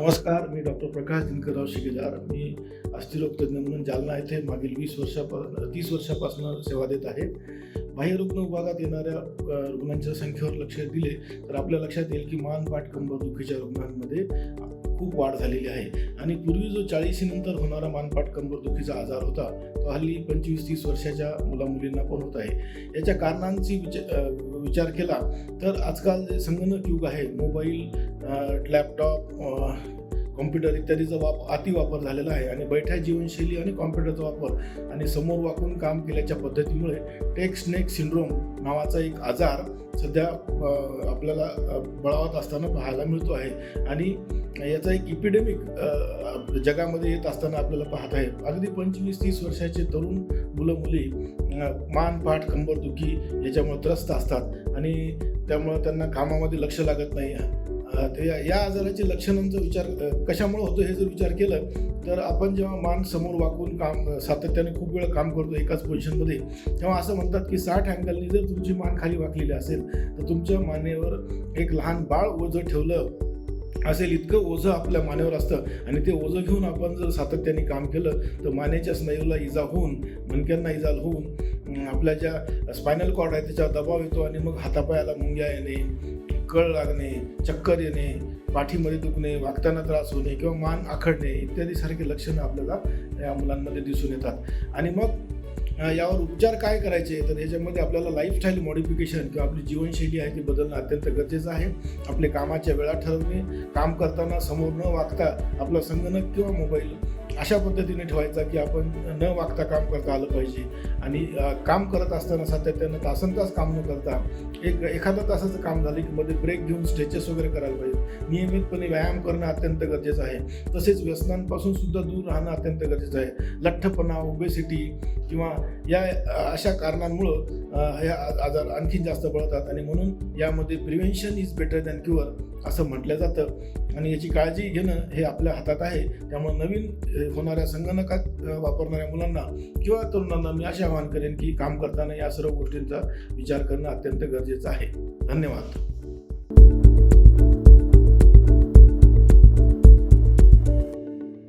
नमस्कार, मी डॉक्टर प्रकाश दिनकरराव शिकेदार. मी अस्थिरोग तज्ज्ञ म्हणून जालना येथे मागील 30 वर्षापासून सेवा देत आहे. बाह्यरुग्ण विभागात येणाऱ्या रुग्णांच्या संख्येवर लक्ष दिले तर आपल्या लक्षात येईल की मान, पाठ, कंबर दुखीच्या रुग्णांमध्ये खूप वाढ झालेली आहे. आणि पूर्वी जो 40 नंतर होणारा मानपाठ कंबर दुखीचा आजार होता तो हल्ली 25-30 वर्षाच्या मुलामुलींना पण होत आहे. याच्या कारणांची विचार केला तर आजकाल जे संगणक युग आहे, मोबाईल, लॅपटॉप, कॉम्प्युटर इत्यादीचा अतिवापर झालेला आहे आणि बैठ्या जीवनशैली आणि कॉम्प्युटरचा वापर आणि समोर वाकून काम केल्याच्या पद्धतीमुळे टेक्स्ट नेक सिंड्रोम नावाचा एक आजार सध्या आपल्याला बळावत असताना पाहायला मिळतो आहे. आणि याचा एक इपिडेमिक जगामध्ये येत असताना आपल्याला पाहत आहे. अगदी 25-30 वर्षाचे तरुण मुलं मुली मान, पाठ, कंबर दुखी याच्यामुळे त्रस्त असतात आणि त्यामुळे त्यांना कामामध्ये लक्ष लागत नाही. या आजाराच्या लक्षणांचा विचार कशामुळे होतो हे जर विचार केलं तर आपण जेव्हा मान समोर वाकून काम सातत्याने खूप वेळ काम करतो एकाच पोझिशनमध्ये, तेव्हा असं म्हणतात की 60 अँगलनी जर तुमची मान खाली वाकलेली असेल तर तुमच्या मानेवर एक लहान बाळ ओझं ठेवलं असेल इतकं ओझं आपल्या मानेवर असतं. आणि ते ओझं घेऊन आपण जर सातत्याने काम केलं तर मानेच्या स्नायूला इजा होऊन, मणक्यांना इजा होऊन आपल्या ज्या स्पायनल कॉर्ड आहे त्याच्यावर दबाव येतो आणि मग हातापायाला मुंग्या येणे, कळ लागणे, चक्कर येणे, पाठीमध्ये दुखणे, वागताना त्रास होणे किंवा मान आखडणे इत्यादी सारखे लक्षणं आपल्याला या मुलांमध्ये दिसून येतात. आणि मग यावर उपचार काय करायचे तर याच्यामध्ये आपल्याला लाईफस्टाईल मॉडिफिकेशन किंवा आपली जीवनशैली आहे ती बदलणं अत्यंत गरजेचं आहे. आपले कामाच्या वेळा ठरवणे, काम करताना समोर न वागता आपला संगणक किंवा मोबाईल अशा पद्धतीने ठेवायचा की आपण न वागता काम करता आलं पाहिजे. आणि काम करत असताना सातत्यानं तासनतास काम न करता एखादा तासाचं काम झालं की मध्ये ब्रेक घेऊन स्ट्रेचेस वगैरे करायला पाहिजे. नियमितपणे व्यायाम करणं अत्यंत गरजेचं आहे. तसेच व्यसनांपासून सुद्धा दूर राहणं अत्यंत गरजेचं आहे. लठ्ठपणा, ओबेसिटी किंवा या अशा कारणांमुळं या आजार आणखीन जास्त बळतात आणि म्हणून यामध्ये prevention is better than cure असं म्हटलं जातं. आणि याची काळजी घेणं हे आपल्या हातात आहे. त्यामुळे नवीन होणाऱ्या संगणकात वापरणाऱ्या मुलांना किंवा तरुणांना मी असे आवाहन करेन की काम करताना या सर्व गोष्टींचा विचार करणं अत्यंत गरजेचं आहे. धन्यवाद.